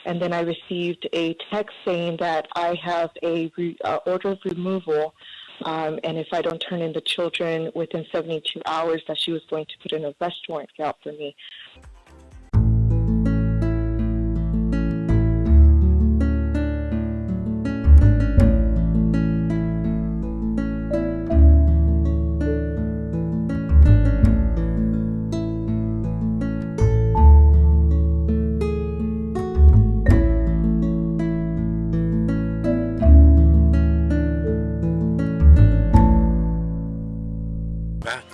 and then I received a text saying that I have a order of removal, and if I don't turn in the children within 72 hours, that she was going to put an arrest warrant out for me.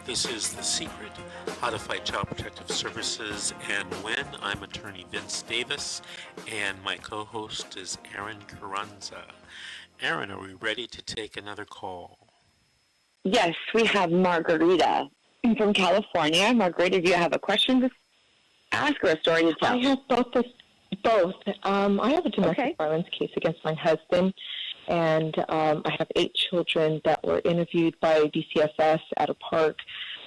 This is The Secret, How to Fight Child Protective Services and Win. I'm attorney Vince Davis, and my co-host is Aaron Carranza. Aaron, are we ready to take another call? Yes, we have Margarita from California. Margarita, do you have a question to ask or a story to tell? I have both. I have a domestic violence case against my husband, and I have 8 children that were interviewed by DCFS at a park.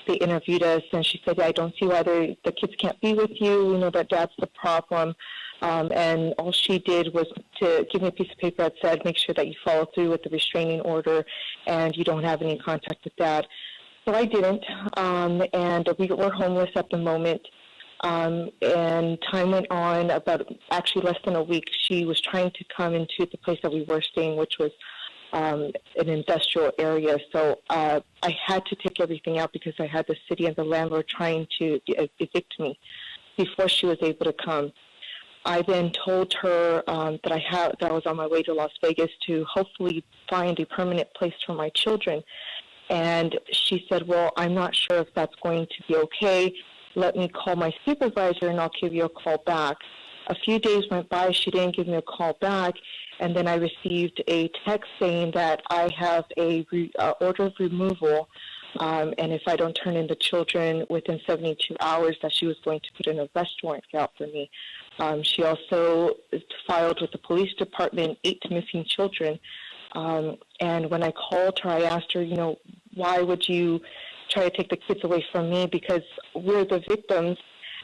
They interviewed us, and she said, I don't see why the kids can't be with you. We know that Dad's the problem. And all she did was to give me a piece of paper that said, make sure that you follow through with the restraining order and you don't have any contact with Dad. So I didn't, and we're homeless at the moment. And time went on, about actually less than a week. She was trying to come into the place that we were staying, which was an industrial area. So I had to take everything out because I had the city and the landlord trying to evict me before she was able to come. I then told her that I was on my way to Las Vegas to hopefully find a permanent place for my children. And she said, well, I'm not sure if that's going to be okay. Let me call my supervisor and I'll give you a call back. A few days went by, she didn't give me a call back, and then I received a text saying that I have a order of removal, and if I don't turn in the children within 72 hours, that she was going to put an arrest warrant out for me. She also filed with the police department 8 missing children, and when I called her, I asked her, why would you try to take the kids away from me, because we're the victims.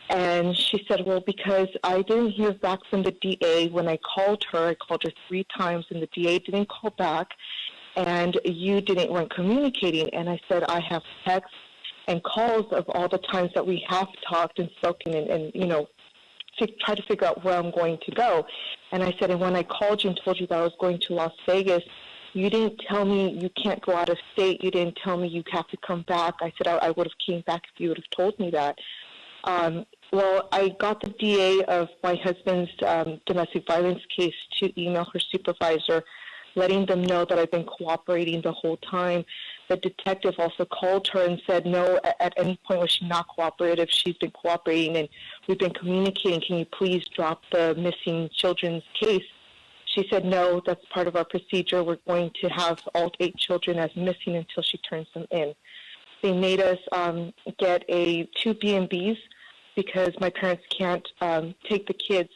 And she said, well, because I didn't hear back from the DA when I called her 3 times, and the DA didn't call back, and you weren't communicating. And I said, I have texts and calls of all the times that we have talked and spoken and try to figure out where I'm going to go. And I said, and when I called you and told you that I was going to Las Vegas, you didn't tell me you can't go out of state. You didn't tell me you have to come back. I said I would have came back if you would have told me that. Well, I got the DA of my husband's domestic violence case to email her supervisor, letting them know that I've been cooperating the whole time. The detective also called her and said, no, at any point was she not cooperative. She's been cooperating and we've been communicating. Can you please drop the missing children's case? She said, no, that's part of our procedure. We're going to have all 8 children as missing until she turns them in. They made us get 2 B&Bs because my parents can't take the kids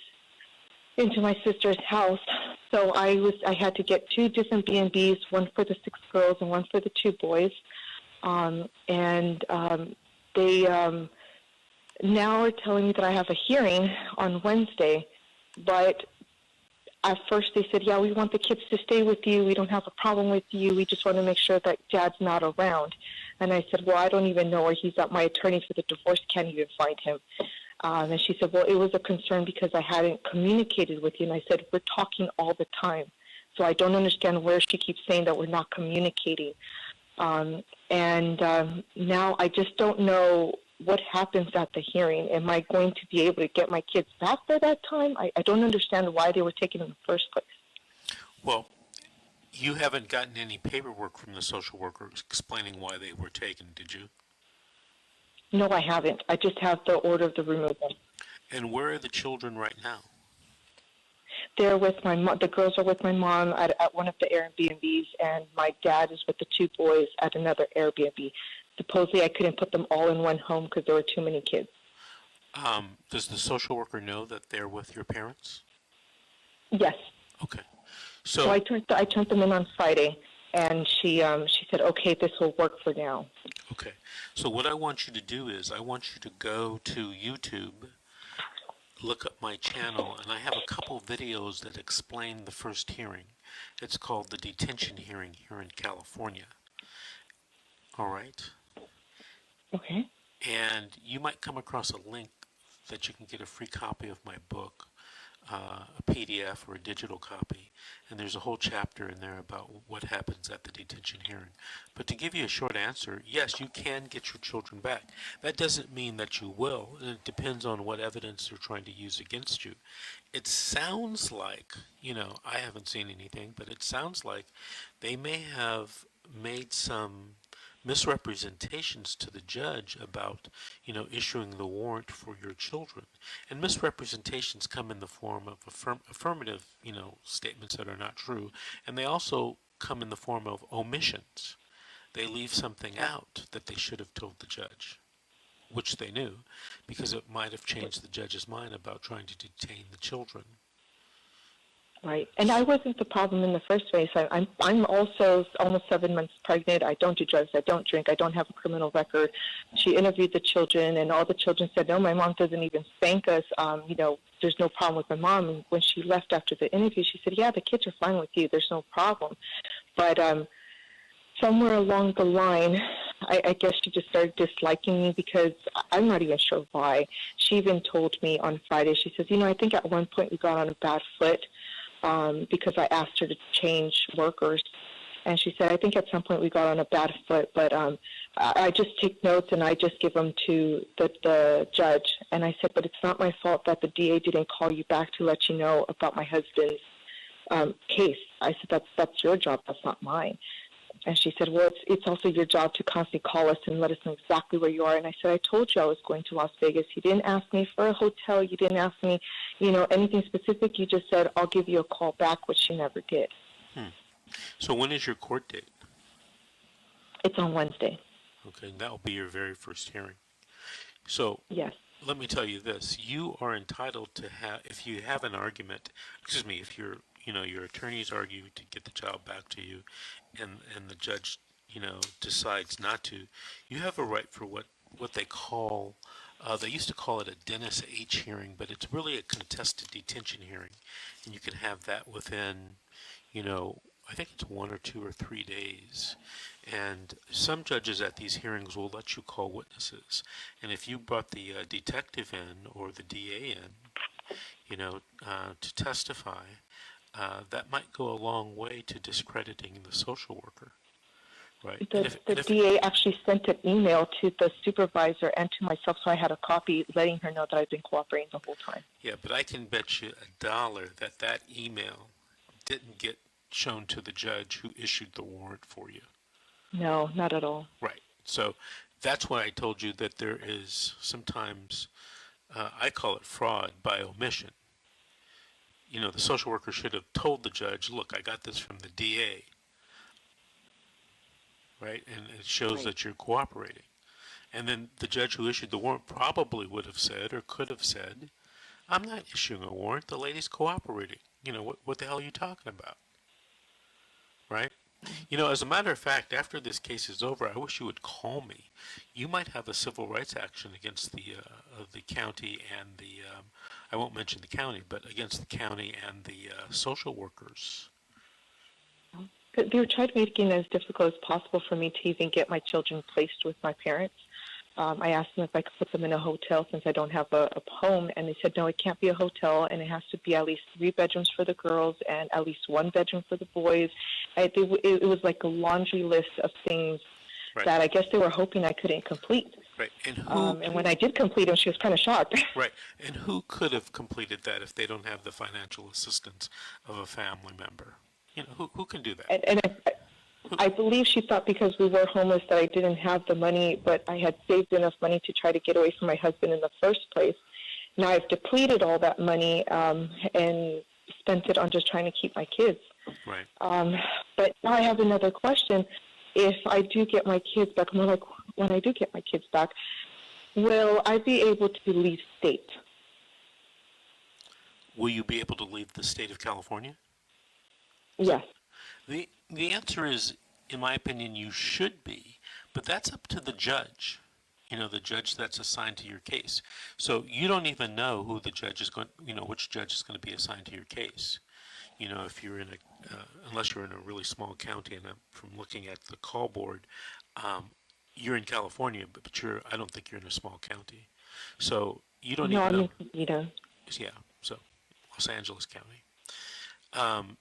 into my sister's house. So I had to get 2 different B&Bs, one for the 6 girls and one for the 2 boys. They now are telling me that I have a hearing on Wednesday, but at first they said, yeah, we want the kids to stay with you. We don't have a problem with you. We just want to make sure that Dad's not around. And I said, well, I don't even know where he's at. My attorney for the divorce can't even find him. And she said, well, it was a concern because I hadn't communicated with you. And I said, we're talking all the time. So I don't understand where she keeps saying that we're not communicating. Now I just don't know what happens at the hearing. Am I going to be able to get my kids back by that time? I don't understand why they were taken in the first place. Well, you haven't gotten any paperwork from the social worker explaining why they were taken, did you? No, I haven't. I just have the order of the removal. And where are the children right now? They're with my mom. The girls are with my mom at one of the Airbnbs, and my dad is with the 2 boys at another Airbnb. Supposedly, I couldn't put them all in one home because there were too many kids. Does the social worker know that they're with your parents? Yes. Okay. So I turned them in on Friday, and she said, okay, this will work for now. Okay. So what I want you to do is I want you to go to YouTube, look up my channel, and I have a couple videos that explain the first hearing. It's called the detention hearing here in California. All right? Okay. And you might come across a link that you can get a free copy of my book, a PDF or a digital copy, and there's a whole chapter in there about what happens at the detention hearing. But to give you a short answer, yes, you can get your children back. That doesn't mean that you will, and it depends on what evidence they're trying to use against you. It sounds like, I haven't seen anything, but it sounds like they may have made some misrepresentations to the judge about, issuing the warrant for your children. And misrepresentations come in the form of affirmative, statements that are not true. And they also come in the form of omissions. They leave something out that they should have told the judge, which they knew, because it might have changed the judge's mind about trying to detain the children. Right. And I wasn't the problem in the first place. I'm also almost 7 months pregnant. I don't do drugs. I don't drink. I don't have a criminal record. She interviewed the children, and all the children said, no, my mom doesn't even spank us. There's no problem with my mom. And when she left after the interview, she said, yeah, the kids are fine with you. There's no problem. But somewhere along the line, I guess she just started disliking me because I'm not even sure why. She even told me on Friday, she says, I think at one point we got on a bad foot. Because I asked her to change workers. And she said, I think at some point we got on a bad foot, but I just take notes and I just give them to the judge. And I said, but it's not my fault that the DA didn't call you back to let you know about my husband's case. I said, that's your job, that's not mine. And she said, well, it's also your job to constantly call us and let us know exactly where you are. And I said, I told you I was going to Las Vegas. You didn't ask me for a hotel. You didn't ask me, anything specific. You just said, I'll give you a call back, which she never did. So when is your court date? It's on Wednesday. Okay, that will be your very first hearing. So yes. Let me tell you this. You are entitled to have, if you have an argument, if your attorneys argue to get the child back to you, and the judge, decides not to, you have a right for what they call, they used to call it a Dennis H. hearing, but it's really a contested detention hearing, and you can have that within, I think it's 1 or 2 or 3 days. And some judges at these hearings will let you call witnesses, and if you brought the detective in or the DA in, to testify, that might go a long way to discrediting the social worker, right? The DA actually sent an email to the supervisor and to myself, so I had a copy letting her know that I've been cooperating the whole time. Yeah, but I can bet you $1 that email didn't get shown to the judge who issued the warrant for you. No, not at all. Right. So that's why I told you that there is sometimes, I call it fraud by omission. The social worker should have told the judge, look, I got this from the DA, right? And it shows right. that you're cooperating. And then the judge who issued the warrant probably would have said or could have said, I'm not issuing a warrant, the lady's cooperating. What the hell are you talking about? Right? As a matter of fact, after this case is over, I wish you would call me. You might have a civil rights action against the county and the, I won't mention the county, but against the county and the social workers. They were trying to make it as difficult as possible for me to even get my children placed with my parents. I asked them if I could put them in a hotel since I don't have a home, and they said, no, it can't be a hotel, and it has to be at least 3 bedrooms for the girls and at least 1 bedroom for the boys. It was like a laundry list of things right. that I guess they were hoping I couldn't complete. Right. And and when I did complete them, she was kind of shocked. Right. And who could have completed that if they don't have the financial assistance of a family member? Who can do that? And I believe she thought because we were homeless that I didn't have the money, but I had saved enough money to try to get away from my husband in the first place. Now I've depleted all that money and spent it on just trying to keep my kids. Right. But now I have another question. If I do get my kids back, when I do get my kids back, will I be able to leave state? Will you be able to leave the state of California? Yes. The answer is, in my opinion, you should be, but that's up to the judge. the judge that's assigned to your case. So you don't even know who the judge is going, which judge is going to be assigned to your case. If you're in unless you're in a really small county, and from looking at the call board, you're in California, but I don't think you're in a small county. So you don't No, even know. Yeah. So Los Angeles County.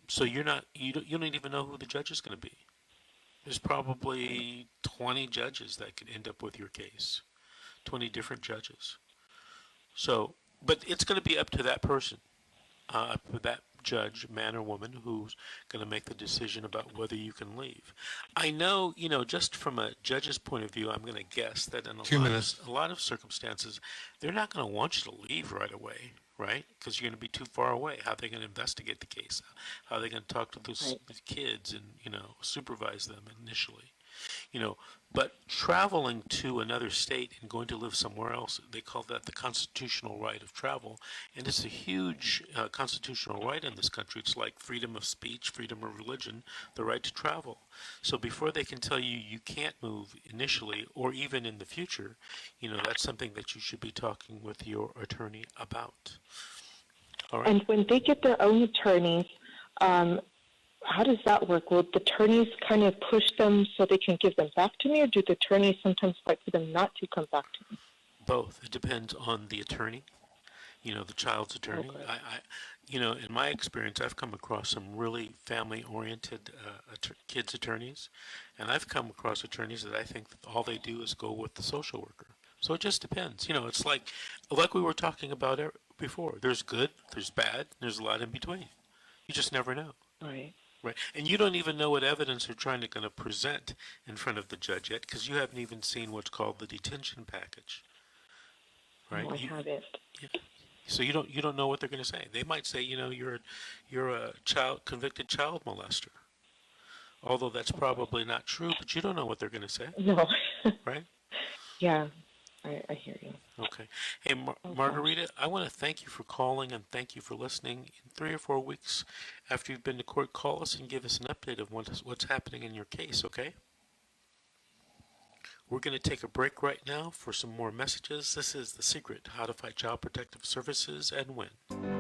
So you don't even know who the judge is going to be. There's probably 20 judges that could end up with your case, 20 different judges. So, but it's going to be up to that person, up to that judge, man or woman, who's going to make the decision about whether you can leave. I know, just from a judge's point of view, I'm going to guess that in a lot of circumstances, they're not going to want you to leave right away, right? Because you're going to be too far away. How are they going to investigate the case? How are they going to talk to those kids and, supervise them initially? But traveling to another state and going to live somewhere else, they call that the constitutional right of travel. And it's a huge constitutional right in this country. It's like freedom of speech, freedom of religion, the right to travel. So before they can tell you you can't move initially or even in the future, that's something that you should be talking with your attorney about. All right. And when they get their own attorneys, how does that work? Will the attorneys kind of push them so they can give them back to me, or do the attorneys sometimes fight for them not to come back to me? Both. It depends on the attorney, the child's attorney. Okay. In my experience, I've come across some really family-oriented kids attorneys, and I've come across attorneys that I think that all they do is go with the social worker. So it just depends. It's like we were talking about before. There's good, there's bad, there's a lot in between. You just never know. Right. Right, and you don't even know what evidence they're going to present in front of the judge yet, because you haven't even seen what's called the detention package. Right? No, I haven't. Yeah. So you don't know what they're going to say. They might say, you're a convicted child molester, although that's probably not true. But you don't know what they're going to say. No. Right? Yeah, I hear you. Okay. Hey, Margarita, I want to thank you for calling and thank you for listening. In 3 or 4 weeks after you've been to court, call us and give us an update of what's happening in your case, okay? We're going to take a break right now for some more messages. This is The Secret, How to Fight Child Protective Services and Win.